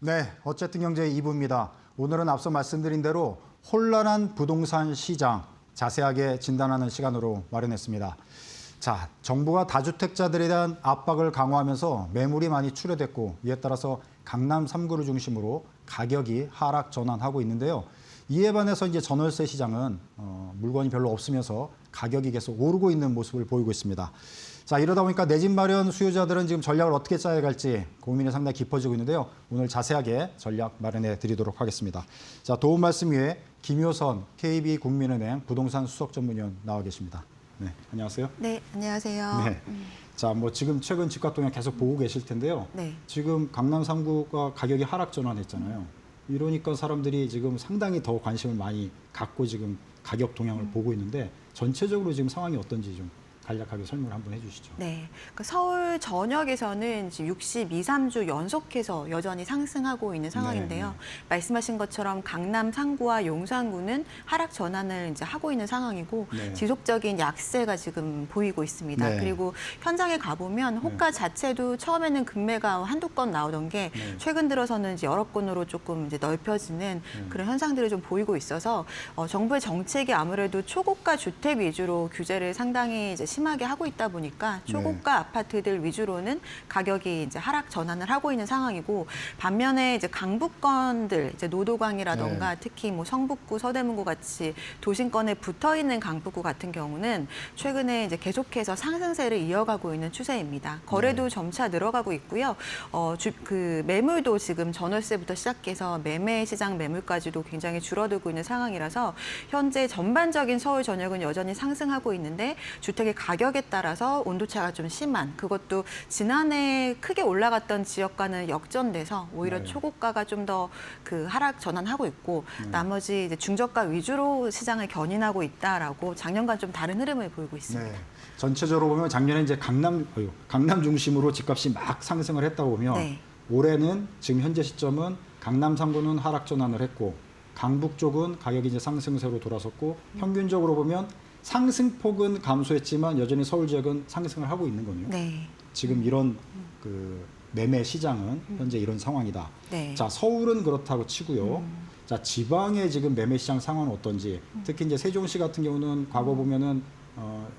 네, 어쨌든 경제 2부입니다. 오늘은 앞서 말씀드린 대로 혼란한 부동산 시장 자세하게 진단하는 시간으로 마련했습니다. 자, 정부가 다주택자들에 대한 압박을 강화하면서 매물이 많이 출회됐고 이에 따라서 강남 3구를 중심으로 가격이 하락 전환하고 있는데요. 이에 반해서 이제 전월세 시장은 물건이 별로 없으면서 가격이 계속 오르고 있는 모습을 보이고 있습니다. 자, 이러다 보니까 내 집 마련 수요자들은 지금 전략을 어떻게 짜야 갈지 고민이 상당히 깊어지고 있는데요. 오늘 자세하게 전략 마련해 드리도록 하겠습니다. 자, 도움 말씀 위해 김효선 KB국민은행 부동산 수석 전문위원 나와 계십니다. 네, 안녕하세요. 네, 안녕하세요. 네. 자, 뭐 지금 최근 집값 동향 계속 보고 계실 텐데요. 네. 지금 강남 3구가 가격이 하락 전환했잖아요. 이러니까 사람들이 지금 상당히 더 관심을 많이 갖고 지금 가격 동향을 보고 있는데 전체적으로 지금 상황이 어떤지 좀 간략하게 설명을 한번 해주시죠. 네, 그러니까 서울 전역에서는 지금 62, 3주 연속해서 여전히 상승하고 있는 상황인데요. 네. 말씀하신 것처럼 강남 3구와 용산구는 하락 전환을 이제 하고 있는 상황이고 네. 지속적인 약세가 지금 보이고 있습니다. 네. 그리고 현장에 가보면 호가 자체도 처음에는 금매가 한두 건 나오던 게 네. 최근 들어서는 이제 여러 건으로 조금 이제 넓혀지는 그런 현상들이 좀 보이고 있어서 정부의 정책이 아무래도 초고가 주택 위주로 규제를 상당히 이제 심하게 하고 있다 보니까 초고가 아파트들 위주로는 가격이 이제 하락 전환을 하고 있는 상황이고 반면에 이제 강북권들 이제 노도광이라던가 특히 뭐 성북구, 서대문구 같이 도심권에 붙어 있는 강북구 같은 경우는 최근에 이제 계속해서 상승세를 이어가고 있는 추세입니다. 거래도 점차 늘어가고 있고요. 그 매물도 지금 전월세부터 시작해서 매매 시장 매물까지도 굉장히 줄어들고 있는 상황이라서 현재 전반적인 서울 전역은 여전히 상승하고 있는데 주택의 가격에 따라서 온도차가 좀 심한 그것도 지난해 크게 올라갔던 지역과는 역전돼서 오히려 초고가가 좀 더 그 하락 전환하고 있고 나머지 이제 중저가 위주로 시장을 견인하고 있다라고 작년과 좀 다른 흐름을 보이고 있습니다. 네. 전체적으로 보면 작년에 이제 강남 중심으로 집값이 막 상승을 했다 보면 네. 올해는 지금 현재 시점은 강남 3구는 하락 전환을 했고 강북 쪽은 가격이 이제 상승세로 돌아섰고 평균적으로 보면 상승폭은 감소했지만 여전히 서울 지역은 상승을 하고 있는 거네요. 네. 지금 이런 그 매매 시장은 현재 이런 상황이다. 네. 자, 서울은 그렇다고 치고요. 자, 지방의 지금 매매 시장 상황은 어떤지, 특히 이제 세종시 같은 경우는 과거 보면은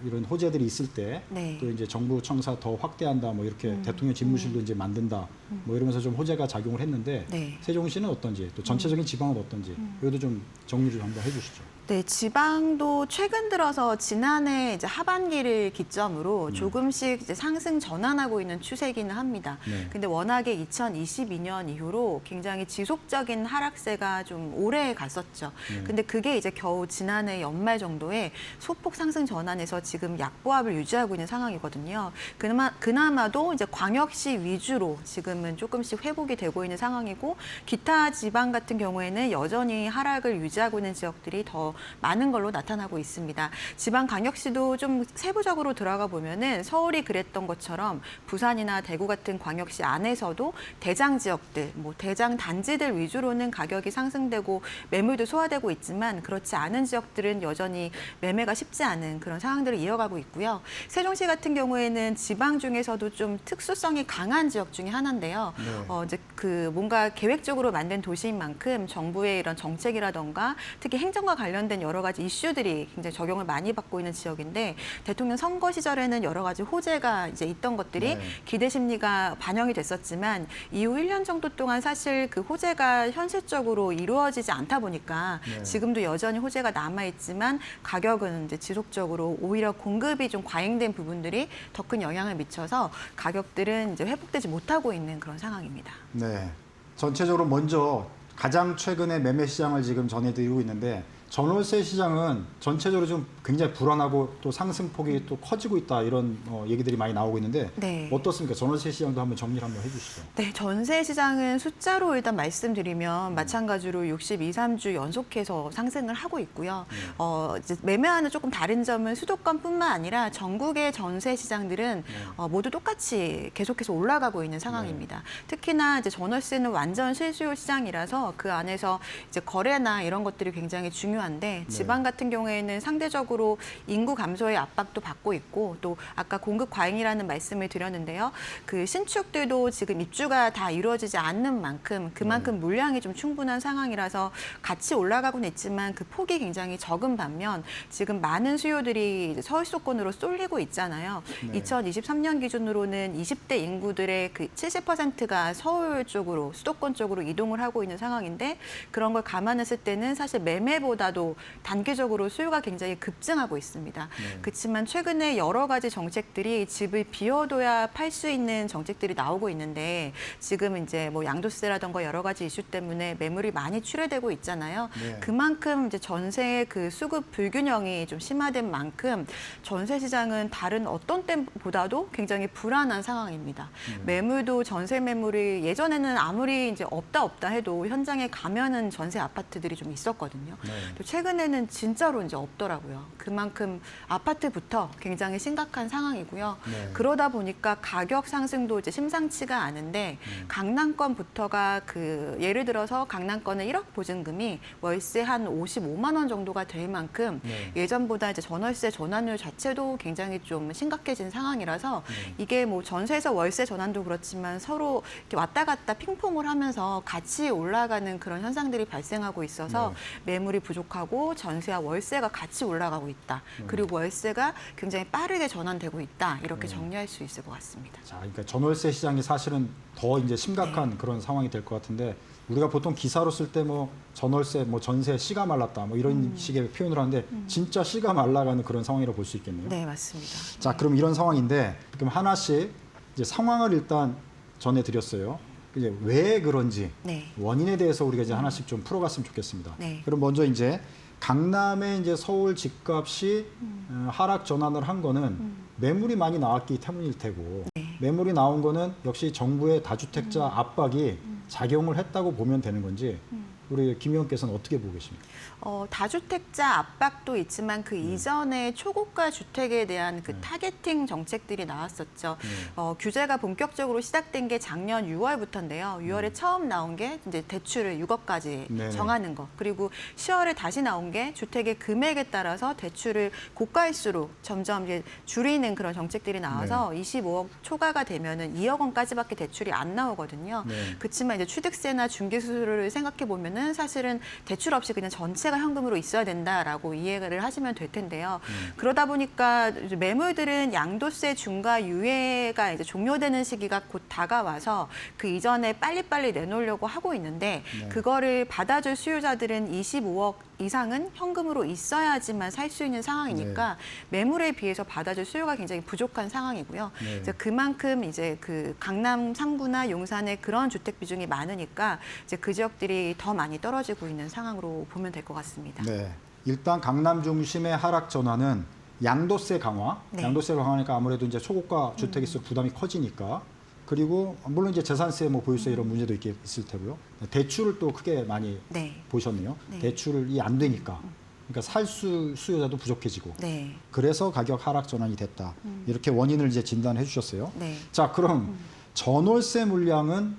이런 호재들이 있을 때 또 이제 정부 청사 더 확대한다, 뭐 이렇게 대통령 집무실도 이제 만든다, 뭐 이러면서 좀 호재가 작용을 했는데 세종시는 어떤지, 또 전체적인 지방은 어떤지, 이것도 좀 정리를 한번 해주시죠. 네, 지방도 최근 들어서 지난해 이제 하반기를 기점으로 조금씩 이제 상승 전환하고 있는 추세이기는 합니다. 근데 워낙에 2022년 이후로 굉장히 지속적인 하락세가 좀 오래 갔었죠. 근데 그게 이제 겨우 지난해 연말 정도에 소폭 상승 전환해서 지금 약보합을 유지하고 있는 상황이거든요. 그나마도 이제 광역시 위주로 지금은 조금씩 회복이 되고 있는 상황이고 기타 지방 같은 경우에는 여전히 하락을 유지하고 있는 지역들이 더 많은 걸로 나타나고 있습니다. 지방 광역시도 좀 세부적으로 들어가 보면은 서울이 그랬던 것처럼 부산이나 대구 같은 광역시 안에서도 대장 지역들, 뭐 대장 단지들 위주로는 가격이 상승되고 매물도 소화되고 있지만 그렇지 않은 지역들은 여전히 매매가 쉽지 않은 그런 상황들을 이어가고 있고요. 세종시 같은 경우에는 지방 중에서도 좀 특수성이 강한 지역 중에 하나인데요. 이제 그 뭔가 계획적으로 만든 도시인 만큼 정부의 이런 정책이라던가 특히 행정과 관련된 여러 가지 이슈들이 굉장히 적용을 많이 받고 있는 지역인데 대통령 선거 시절에는 여러 가지 호재가 이제 있던 것들이 기대 심리가 반영이 됐었지만 이후 1년 정도 동안 사실 그 호재가 현실적으로 이루어지지 않다 보니까 지금도 여전히 호재가 남아 있지만 가격은 이제 지속적으로 오히려 공급이 좀 과잉된 부분들이 더 큰 영향을 미쳐서 가격들은 이제 회복되지 못하고 있는 그런 상황입니다. 네. 전체적으로 먼저 가장 최근의 매매 시장을 지금 전해드리고 있는데 전월세 시장은 전체적으로 좀 굉장히 불안하고 또 상승폭이 또 커지고 있다 이런 얘기들이 많이 나오고 있는데 어떻습니까? 전월세 시장도 한번 정리를 한번 해주시죠. 네, 전세 시장은 숫자로 일단 말씀드리면 마찬가지로 62, 3주 연속해서 상승을 하고 있고요. 이제 매매와는 조금 다른 점은 수도권뿐만 아니라 전국의 전세 시장들은 모두 똑같이 계속해서 올라가고 있는 상황입니다. 특히나 이제 전월세는 완전 실수요 시장이라서 그 안에서 이제 거래나 이런 것들이 굉장히 중요한데 지방 같은 경우에는 상대적으로 전체적으로 인구 감소의 압박도 받고 있고 또 아까 공급 과잉이라는 말씀을 드렸는데요. 그 신축들도 지금 입주가 다 이루어지지 않는 만큼 그만큼 물량이 좀 충분한 상황이라서 같이 올라가고는 있지만 그 폭이 굉장히 적은 반면 지금 많은 수요들이 이제 서울 수도권으로 쏠리고 있잖아요. 네. 2023년 기준으로는 20대 인구들의 그 70%가 서울 쪽으로 수도권 쪽으로 이동을 하고 있는 상황인데 그런 걸 감안했을 때는 사실 매매보다도 단기적으로 수요가 굉장히 급증하고 있습니다. 네. 그렇지만 최근에 여러 가지 정책들이 집을 비워둬야 팔 수 있는 정책들이 나오고 있는데 지금 이제 뭐 양도세라던가 여러 가지 이슈 때문에 매물이 많이 출회되고 있잖아요. 네. 그만큼 이제 전세의 그 수급 불균형이 좀 심화된 만큼 전세 시장은 다른 어떤 때보다도 굉장히 불안한 상황입니다. 매물도 전세 매물이 예전에는 아무리 이제 없다 해도 현장에 가면은 전세 아파트들이 좀 있었거든요. 네. 또 최근에는 진짜로 이제 없더라고요. 그만큼 아파트부터 굉장히 심각한 상황이고요. 네. 그러다 보니까 가격 상승도 이제 심상치가 않은데 강남권부터가 그 예를 들어서 강남권의 1억 보증금이 월세 한 55만 원 정도가 될 만큼 네. 예전보다 이제 전월세 전환율 자체도 굉장히 좀 심각해진 상황이라서 이게 뭐 전세에서 월세 전환도 그렇지만 서로 이렇게 왔다 갔다 핑퐁을 하면서 같이 올라가는 그런 현상들이 발생하고 있어서 매물이 부족하고 전세와 월세가 같이 올라가고 있다. 그리고 월세가 굉장히 빠르게 전환되고 있다. 이렇게 정리할 수 있을 것 같습니다. 자, 그러니까 전월세 시장이 사실은 더 이제 심각한 그런 상황이 될 것 같은데 우리가 보통 기사로 쓸 때 뭐 전월세, 뭐 전세 씨가 말랐다, 뭐 이런 식의 표현을 하는데 진짜 씨가 말라가는 그런 상황이라고 볼 수 있겠네요. 네, 맞습니다. 자, 그럼 이런 상황인데 그럼 하나씩 이제 상황을 일단 전해드렸어요. 이제 왜 그런지 네. 원인에 대해서 우리가 이제 하나씩 좀 풀어갔으면 좋겠습니다. 네. 그럼 먼저 이제 강남의 이제 서울 집값이 하락 전환을 한 거는 매물이 많이 나왔기 때문일 테고 매물이 나온 거는 역시 정부의 다주택자 압박이 작용을 했다고 보면 되는 건지 우리 김 의원께서는 어떻게 보고 계십니까? 다주택자 압박도 있지만 그 이전에 초고가 주택에 대한 그 타겟팅 정책들이 나왔었죠. 규제가 본격적으로 시작된 게 작년 6월부터인데요. 6월에 처음 나온 게 이제 대출을 6억까지 네네. 정하는 거. 그리고 10월에 다시 나온 게 주택의 금액에 따라서 대출을 고가일수록 점점 이제 줄이는 그런 정책들이 나와서 25억 초과가 되면은 2억 원까지밖에 대출이 안 나오거든요. 네. 그렇지만 이제 취득세나 중개수수료를 생각해 보면은 사실은 대출 없이 그냥 전체가 현금으로 있어야 된다라고 이해를 하시면 될 텐데요. 그러다 보니까 이제 매물들은 양도세 중과 유예가 이제 종료되는 시기가 곧 다가와서 그 이전에 빨리빨리 내놓으려고 하고 있는데 그거를 받아줄 수요자들은 25억 이상은 현금으로 있어야지만 살 수 있는 상황이니까 매물에 비해서 받아줄 수요가 굉장히 부족한 상황이고요. 네. 이제 그만큼 이제 그 강남 3구나 용산에 그런 주택 비중이 많으니까 이제 그 지역들이 더 많이 떨어지고 있는 상황으로 보면 될 것 같습니다. 네. 일단 강남 중심의 하락 전환은 양도세 강화, 네. 양도세 강화니까 아무래도 이제 초고가 주택일수록 부담이 커지니까 그리고 물론 이제 재산세, 뭐 보유세 이런 문제도 있을 테고요. 대출을 또 크게 많이 네. 보셨네요. 네. 대출이 안 되니까. 그러니까 수요자도 부족해지고. 네. 그래서 가격 하락 전환이 됐다. 이렇게 원인을 이제 진단해 주셨어요. 네. 자, 그럼 전월세 물량은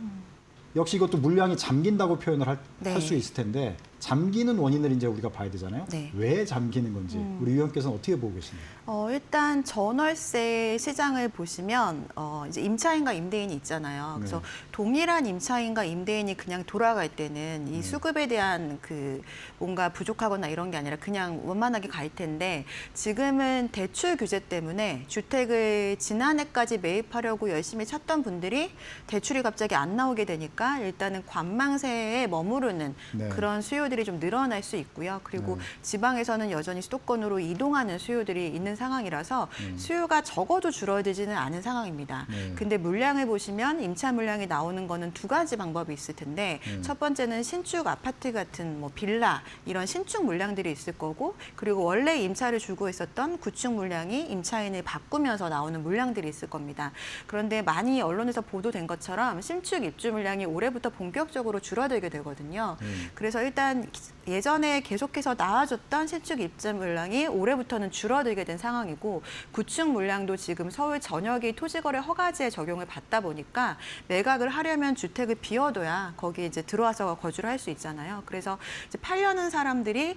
역시 이것도 물량이 잠긴다고 표현을 할 수 네. 있을 텐데 잠기는 원인을 이제 우리가 봐야 되잖아요. 네. 왜 잠기는 건지 우리 위원께서는 어떻게 보고 계십니까? 일단 전월세 시장을 보시면 이제 임차인과 임대인이 있잖아요. 그래서 네. 동일한 임차인과 임대인이 그냥 돌아갈 때는 이 수급에 대한 그 뭔가 부족하거나 이런 게 아니라 그냥 원만하게 갈 텐데 지금은 대출 규제 때문에 주택을 지난해까지 매입하려고 열심히 찾던 분들이 대출이 갑자기 안 나오게 되니까 일단은 관망세에 머무르는 네. 그런 수요들이 좀 늘어날 수 있고요. 그리고 네. 지방에서는 여전히 수도권으로 이동하는 수요들이 있는 상황이라서 수요가 적어도 줄어들지는 않은 상황입니다. 네. 근데 물량을 보시면 임차 물량이 나오는 거는 두 가지 방법이 있을 텐데 첫 번째는 신축 아파트 같은 뭐 빌라 이런 신축 물량들이 있을 거고 그리고 원래 임차를 주고 있었던 구축 물량이 임차인을 바꾸면서 나오는 물량들이 있을 겁니다. 그런데 많이 언론에서 보도된 것처럼 신축 입주 물량이 올해부터 본격적으로 줄어들게 되거든요. 그래서 일단 예전에 계속해서 나와줬던 신축 입주 물량이 올해부터는 줄어들게 된 상황이고 구축 물량도 지금 서울 전역이 토지거래 허가제에 적용을 받다 보니까 매각을 하려면 주택을 비워둬야 거기에 이제 들어와서 거주를 할 수 있잖아요. 그래서 이제 팔려는 사람들이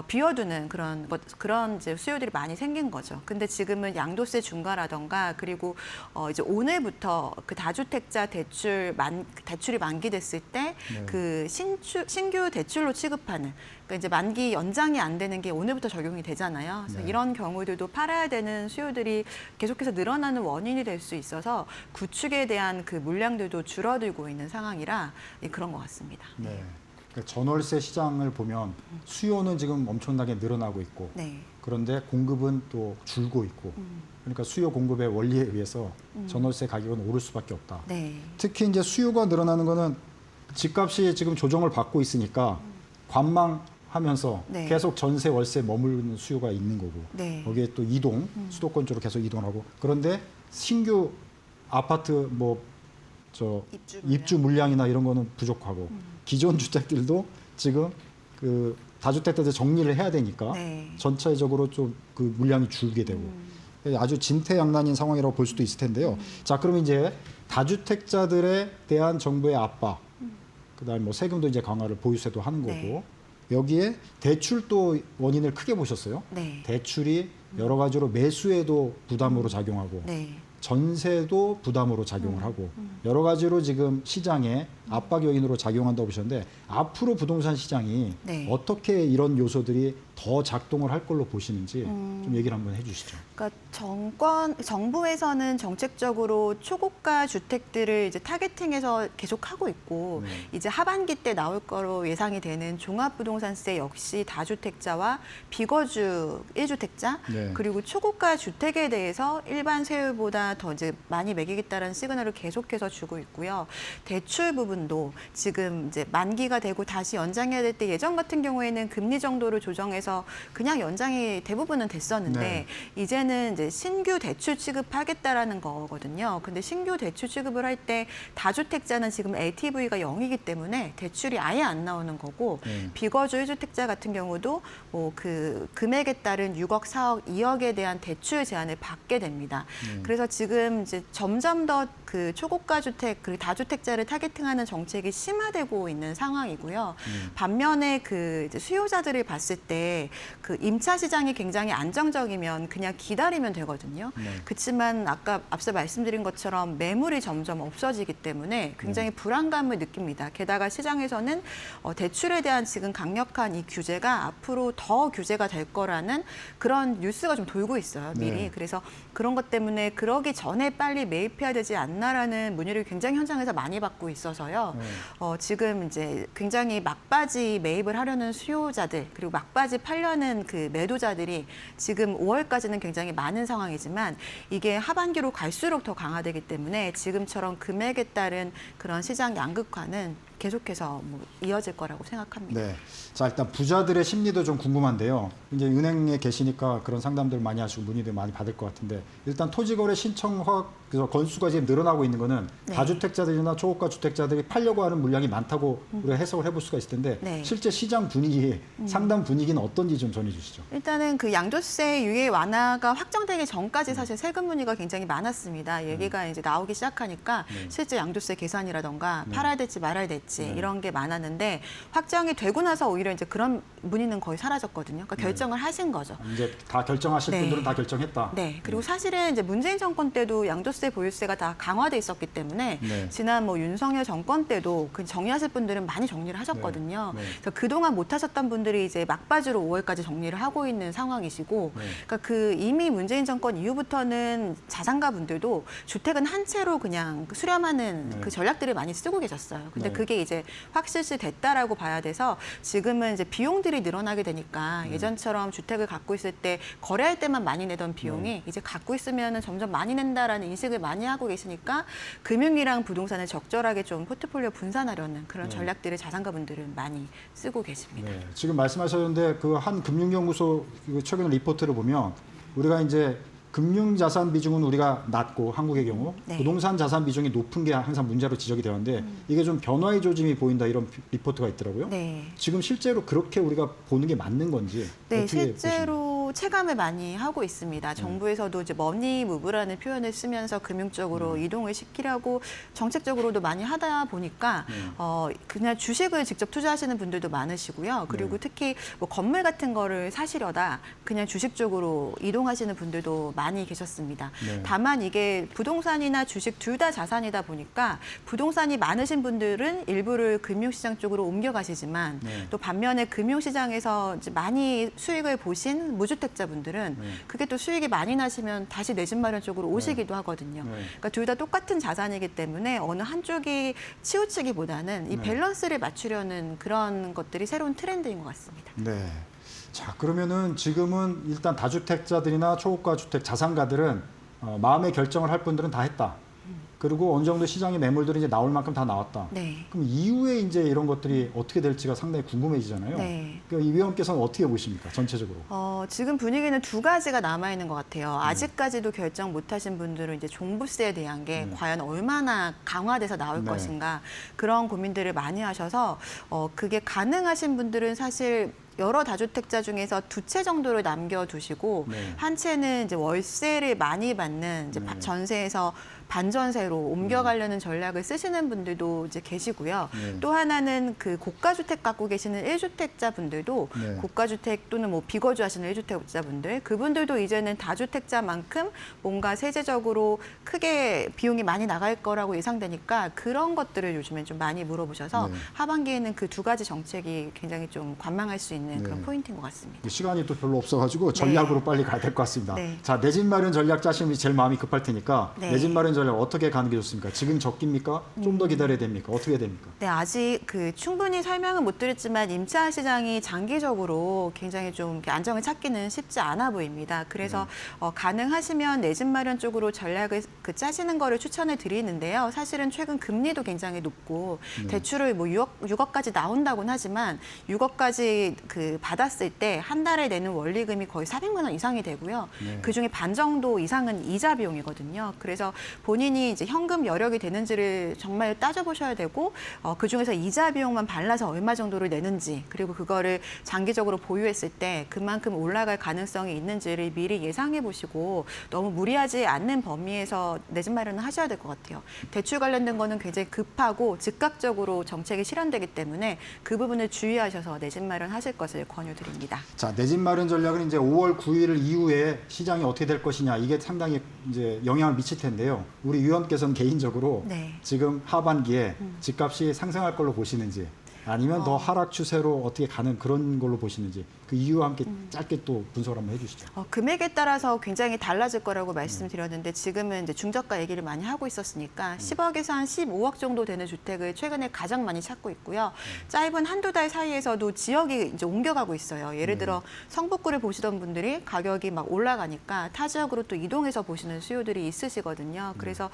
비워두는 그런 이제 수요들이 많이 생긴 거죠. 근데 지금은 양도세 중과라던가 그리고 이제 오늘부터 그 다주택자 대출이 만기됐을 때 그 신규 대출로 취급하는 그러니까 이제 만기 연장이 안 되는 게 오늘부터 적용이 되잖아요. 그래서 이런 경우들도 팔아야 되는 수요들이 계속해서 늘어나는 원인이 될 수 있어서 구축에 대한 그 물량들도 줄어들고 있는 상황이라 그런 것 같습니다. 네. 그러니까 전월세 시장을 보면 수요는 지금 엄청나게 늘어나고 있고 네. 그런데 공급은 또 줄고 있고 그러니까 수요 공급의 원리에 의해서 전월세 가격은 오를 수밖에 없다. 네. 특히 이제 수요가 늘어나는 거는 집값이 지금 조정을 받고 있으니까 관망하면서 네. 계속 전세 월세 머무르는 수요가 있는 거고 네. 거기에 또 이동 수도권 쪽으로 계속 이동하고 그런데 신규 아파트 입주 물량이나 이런 거는 부족하고 기존 주택들도 지금 그 다주택자들 정리를 해야 되니까 네. 전체적으로 좀 그 물량이 줄게 되고 아주 진퇴양난인 상황이라고 볼 수도 있을 텐데요. 자, 그러면 이제 다주택자들에 대한 정부의 압박, 그다음에 뭐 세금도 이제 강화를 보유세도 하는 거고 네. 여기에 대출도 원인을 크게 보셨어요. 네. 대출이 여러 가지로 매수에도 부담으로 작용하고 네. 전세도 부담으로 작용을 하고 여러 가지로 지금 시장에 압박 요인으로 작용한다고 보셨는데 앞으로 부동산 시장이 네. 어떻게 이런 요소들이 더 작동을 할 걸로 보시는지 좀 얘기를 한번 해주시죠. 그러니까 정부에서는 정책적으로 초고가 주택들을 이제 타겟팅해서 계속 하고 있고 이제 하반기 때 나올 거로 예상이 되는 종합부동산세 역시 다주택자와 비거주 1주택자 네. 그리고 초고가 주택에 대해서 일반 세율보다 더 이제 많이 매기겠다는 시그널을 계속해서 주고 있고요. 대출 부분도 지금 이제 만기가 되고 다시 연장해야 될 때 예전 같은 경우에는 금리 정도를 조정해서 그냥 연장이 대부분은 됐었는데 네. 이제는 이제 신규 대출 취급하겠다라는 거거든요. 근데 신규 대출 취급을 할 때 다주택자는 지금 LTV가 0이기 때문에 대출이 아예 안 나오는 거고 비거주 1주택자 같은 경우도 뭐 그 금액에 따른 6억, 4억, 2억에 대한 대출 제한을 받게 됩니다. 그래서 지금 이제 점점 더 그 초고가 주택 그리고 다주택자를 타겟팅하는 정책이 심화되고 있는 상황이고요. 반면에 그 이제 수요자들을 봤을 때 그 임차 시장이 굉장히 안정적이면 그냥 기다리면 되거든요. 그렇지만 아까 앞서 말씀드린 것처럼 매물이 점점 없어지기 때문에 굉장히 불안감을 느낍니다. 게다가 시장에서는 대출에 대한 지금 강력한 이 규제가 앞으로 더 규제가 될 거라는 그런 뉴스가 좀 돌고 있어요. 미리. 네. 그래서 그런 것 때문에 그러기 전에 빨리 매입해야 되지 않나라는 문의를 굉장히 현장에서 많이 받고 있어서요. 지금 이제 굉장히 막바지 매입을 하려는 수요자들 그리고 막바지 팔려는 그 매도자들이 지금 5월까지는 굉장히 많은 상황이지만 이게 하반기로 갈수록 더 강화되기 때문에 지금처럼 금액에 따른 그런 시장 양극화는 계속해서 뭐 이어질 거라고 생각합니다. 네. 자, 일단 부자들의 심리도 좀 궁금한데요. 이제 은행에 계시니까 그런 상담들 많이 하시고 문의들 많이 받을 것 같은데 일단 토지거래 신청허 그래서 건수가 지금 늘어나고 있는 거는 네. 다주택자들이나 초고가 주택자들이 팔려고 하는 물량이 많다고 우리가 해석을 해볼 수가 있을 텐데 네. 실제 시장 분위기, 상담 분위기는 어떤지 좀 전해 주시죠. 일단은 그 양도세 유예 완화가 확정되기 전까지 사실 세금 문의가 굉장히 많았습니다. 얘기가 이제 나오기 시작하니까 실제 양도세 계산이라던가 팔아야 될지 말아야 될지 이런 게 많았는데 확정이 되고 나서 오히려 이제 그런 문의는 거의 사라졌거든요. 그러니까 결정을 하신 거죠. 이제 다 결정하실 네. 분들은 다 결정했다. 네. 그리고 사실은 이제 문재인 정권 때도 양도세, 보유세가 다 강화돼 있었기 때문에 네. 지난 뭐 윤석열 정권 때도 그 정리하실 분들은 많이 정리를 하셨거든요. 네. 네. 그래서 그동안 못 하셨던 분들이 이제 막바지로 5월까지 정리를 하고 있는 상황이시고 네. 그러니까 그 이미 문재인 정권 이후부터는 자산가 분들도 주택은 한 채로 그냥 수렴하는 네. 그 전략들을 많이 쓰고 계셨어요. 근데 네. 그게 이제 확실시 됐다라고 봐야 돼서 지금은 이제 비용들이 늘어나게 되니까 예전처럼 주택을 갖고 있을 때 거래할 때만 많이 내던 비용이 이제 갖고 있으면은 점점 많이 낸다라는 인식을 많이 하고 계시니까 금융이랑 부동산을 적절하게 좀 포트폴리오 분산하려는 그런 전략들을 자산가분들은 많이 쓰고 계십니다. 네, 지금 말씀하셨는데 그 한 금융연구소 최근 리포트를 보면 우리가 이제 금융자산 비중은 우리가 낮고 한국의 경우 네. 부동산 자산 비중이 높은 게 항상 문제로 지적이 되는데 이게 좀 변화의 조짐이 보인다 이런 리포트가 있더라고요. 네. 지금 실제로 그렇게 우리가 보는 게 맞는 건지 네, 어떻게 실제로 체감을 많이 하고 있습니다. 정부에서도 이제 머니 무브라는 표현을 쓰면서 금융 쪽으로 이동을 시키려고 정책적으로도 많이 하다 보니까 그냥 주식을 직접 투자하시는 분들도 많으시고요. 그리고 특히 뭐 건물 같은 거를 사시려다 그냥 주식 쪽으로 이동하시는 분들도 많이 계셨습니다. 네. 다만 이게 부동산이나 주식 둘 다 자산이다 보니까 부동산이 많으신 분들은 일부를 금융시장 쪽으로 옮겨가시지만 네. 또 반면에 금융시장에서 이제 많이 수익을 보신 무주택자분들은 그게 또 수익이 많이 나시면 다시 내 집 마련 쪽으로 오시기도 하거든요. 네. 그러니까 둘 다 똑같은 자산이기 때문에 어느 한쪽이 치우치기보다는 이 네. 밸런스를 맞추려는 그런 것들이 새로운 트렌드인 것 같습니다. 네. 자, 그러면은 지금은 일단 다주택자들이나 초고가 주택 자산가들은 마음의 결정을 할 분들은 다 했다. 그리고 어느 정도 시장의 매물들이 이제 나올 만큼 다 나왔다. 네. 그럼 이후에 이제 이런 것들이 어떻게 될지가 상당히 궁금해지잖아요. 네. 그러니까 이 위원께서는 어떻게 보십니까? 전체적으로. 지금 분위기는 두 가지가 남아 있는 것 같아요. 아직까지도 결정 못하신 분들은 이제 종부세에 대한 게 과연 얼마나 강화돼서 나올 네. 것인가 그런 고민들을 많이 하셔서 그게 가능하신 분들은 사실 여러 다주택자 중에서 두 채 정도를 남겨두시고 네. 한 채는 이제 월세를 많이 받는 이제 네. 전세에서 반전세로 옮겨가려는 전략을 쓰시는 분들도 이제 계시고요. 네. 또 하나는 그 고가주택 갖고 계시는 1주택자 분들도 네. 고가주택 또는 뭐 비거주 하시는 1주택자 분들 그분들도 이제는 다주택자만큼 뭔가 세제적으로 크게 비용이 많이 나갈 거라고 예상되니까 그런 것들을 요즘엔 좀 많이 물어보셔서 네. 하반기에는 그 두 가지 정책이 굉장히 좀 관망할 수 있는 네. 그런 포인트인 것 같습니다. 시간이 또 별로 없어가지고 전략으로 빨리 가야 될 것 같습니다. 네. 자, 내 집 마련 전략 짜시는 분이 제일 마음이 급할 테니까 네. 내 집 마련 전략 어떻게 가는 게 좋습니까? 지금 적깁니까? 좀 더 기다려야 됩니까? 어떻게 됩니까? 네, 아직 그 충분히 설명은 못 드렸지만 임차 시장이 장기적으로 굉장히 좀 이렇게 안정을 찾기는 쉽지 않아 보입니다. 그래서 가능하시면 내 집 마련 쪽으로 전략을 짜시는 거를 추천을 드리는데요. 사실은 최근 금리도 굉장히 높고 대출을 뭐 6억까지 나온다고는 하지만 6억까지 그 받았을 때 한 달에 내는 원리금이 거의 400만 원 이상이 되고요. 네. 그 중에 반 정도 이상은 이자 비용이거든요. 그래서 본인이 이제 현금 여력이 되는지를 정말 따져보셔야 되고 그 중에서 이자 비용만 발라서 얼마 정도를 내는지 그리고 그거를 장기적으로 보유했을 때 그만큼 올라갈 가능성이 있는지를 미리 예상해 보시고 너무 무리하지 않는 범위에서 내 집 마련을 하셔야 될 것 같아요. 대출 관련된 거는 굉장히 급하고 즉각적으로 정책이 실현되기 때문에 그 부분을 주의하셔서 내 집 마련하실 것을 권유드립니다. 자, 내 집 마련 전략은 이제 5월 9일 이후에 시장이 어떻게 될 것이냐 이게 상당히 이제 영향을 미칠 텐데요. 우리 위원께서는 개인적으로 네. 지금 하반기에 집값이 상승할 걸로 보시는지 아니면 더 하락 추세로 어떻게 가는 그런 걸로 보시는지 그 이유와 함께 짧게 또 분석을 한번 해주시죠. 금액에 따라서 굉장히 달라질 거라고 말씀드렸는데 지금은 이제 중저가 얘기를 많이 하고 있었으니까 10억에서 한 15억 정도 되는 주택을 최근에 가장 많이 찾고 있고요. 짧은 한두 달 사이에서도 지역이 이제 옮겨가고 있어요. 예를 들어 성북구를 보시던 분들이 가격이 막 올라가니까 타 지역으로 또 이동해서 보시는 수요들이 있으시거든요. 그래서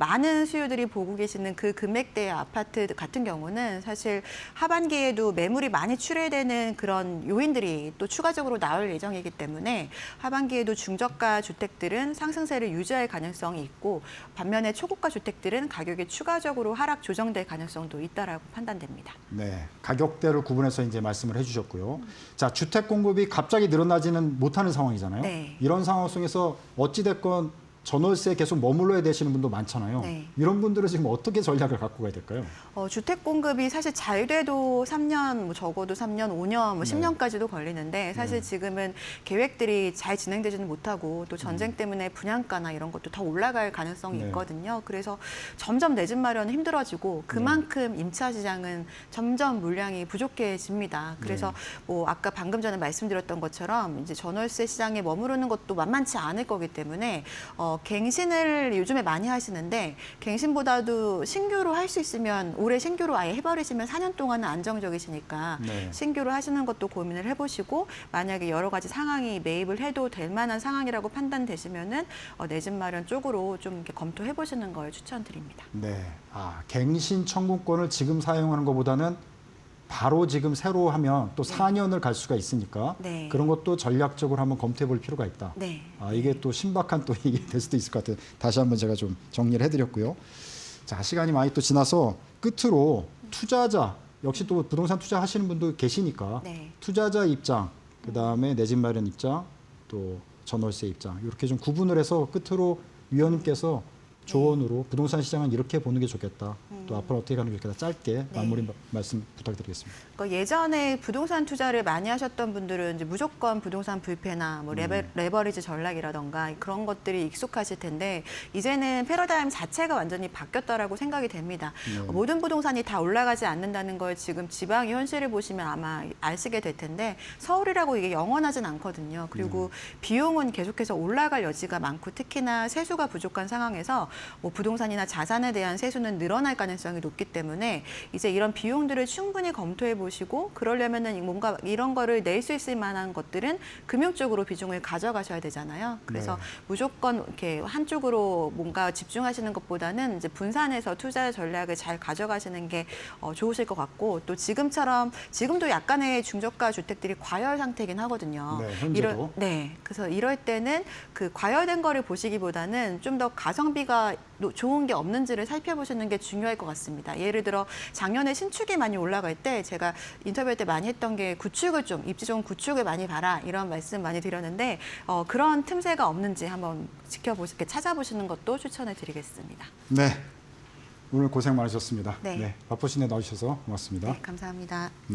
많은 수요들이 보고 계시는 그 금액대의 아파트 같은 경우는 사실 하반기에도 매물이 많이 출회되는 그런 요인들이 또 추가적으로 나올 예정이기 때문에 하반기에도 중저가 주택들은 상승세를 유지할 가능성이 있고 반면에 초고가 주택들은 가격이 추가적으로 하락 조정될 가능성도 있다라고 판단됩니다. 네, 가격대를 구분해서 이제 말씀을 해주셨고요. 자, 주택 공급이 갑자기 늘어나지는 못하는 상황이잖아요. 네. 이런 상황 속에서 어찌 됐건 전월세에 계속 머물러야 되시는 분도 많잖아요. 네. 이런 분들은 지금 어떻게 전략을 갖고 가야 될까요? 주택 공급이 사실 잘 돼도 3년, 뭐 적어도 3년, 5년, 뭐 네. 10년까지도 걸리는데 사실 지금은 계획들이 잘 진행되지는 못하고 또 전쟁 때문에 분양가나 이런 것도 더 올라갈 가능성이 네. 있거든요. 그래서 점점 내 집 마련이 힘들어지고 그만큼 임차 시장은 점점 물량이 부족해집니다. 그래서 뭐 아까 방금 전에 말씀드렸던 것처럼 이제 전월세 시장에 머무르는 것도 만만치 않을 거기 때문에 갱신을 요즘에 많이 하시는데 갱신보다도 신규로 할 수 있으면 올해 신규로 아예 해버리시면 4년 동안은 안정적이시니까 네. 신규로 하시는 것도 고민을 해보시고 만약에 여러 가지 상황이 매입을 해도 될 만한 상황이라고 판단되시면은 내 집 마련 쪽으로 좀 이렇게 검토해 보시는 걸 추천드립니다. 네, 갱신 청구권을 지금 사용하는 것보다는 바로 지금 새로 하면 또 4년을 갈 수가 있으니까 네. 그런 것도 전략적으로 한번 검토해 볼 필요가 있다. 네. 이게 또 신박한 또 얘기 될 수도 있을 것 같아요. 다시 한번 제가 좀 정리를 해드렸고요. 자, 시간이 많이 또 지나서 끝으로 투자자, 역시 또 부동산 투자하시는 분도 계시니까 네. 투자자 입장, 그다음에 내 집 마련 입장, 또 전월세 입장 이렇게 좀 구분을 해서 끝으로 위원님께서 조언으로 부동산 시장은 이렇게 보는 게 좋겠다. 또 앞으로 어떻게 가는 게 좋겠다. 짧게 마무리 말씀 부탁드리겠습니다. 그러니까 예전에 부동산 투자를 많이 하셨던 분들은 이제 무조건 부동산 불패나 뭐 레버리지 전략이라던가 그런 것들이 익숙하실 텐데 이제는 패러다임 자체가 완전히 바뀌었다라고 생각이 됩니다. 모든 부동산이 다 올라가지 않는다는 걸 지금 지방의 현실을 보시면 아마 아시게 될 텐데 서울이라고 이게 영원하진 않거든요. 그리고 비용은 계속해서 올라갈 여지가 많고 특히나 세수가 부족한 상황에서 뭐 부동산이나 자산에 대한 세수는 늘어날 가능성이 높기 때문에 이제 이런 비용들을 충분히 검토해 보시고 그러려면은 뭔가 이런 거를 낼 수 있을 만한 것들은 금융 쪽으로 비중을 가져가셔야 되잖아요. 그래서 무조건 이렇게 한쪽으로 뭔가 집중하시는 것보다는 이제 분산해서 투자 전략을 잘 가져가시는 게 좋으실 것 같고 또 지금도 약간의 중저가 주택들이 과열 상태이긴 하거든요. 네, 현재도. 그래서 이럴 때는 그 과열된 거를 보시기보다는 좀 더 가성비가 좋은 게 없는지를 살펴보시는 게 중요할 것 같습니다. 예를 들어 작년에 신축이 많이 올라갈 때 제가 인터뷰할 때 많이 했던 게 구축을 좀 입지 좋은 구축을 많이 봐라 이런 말씀 많이 드렸는데 그런 틈새가 없는지 한번 찾아보시는 것도 추천을 드리겠습니다. 네, 오늘 고생 많으셨습니다. 네. 바쁘신 데 나오셔서 고맙습니다. 네, 감사합니다.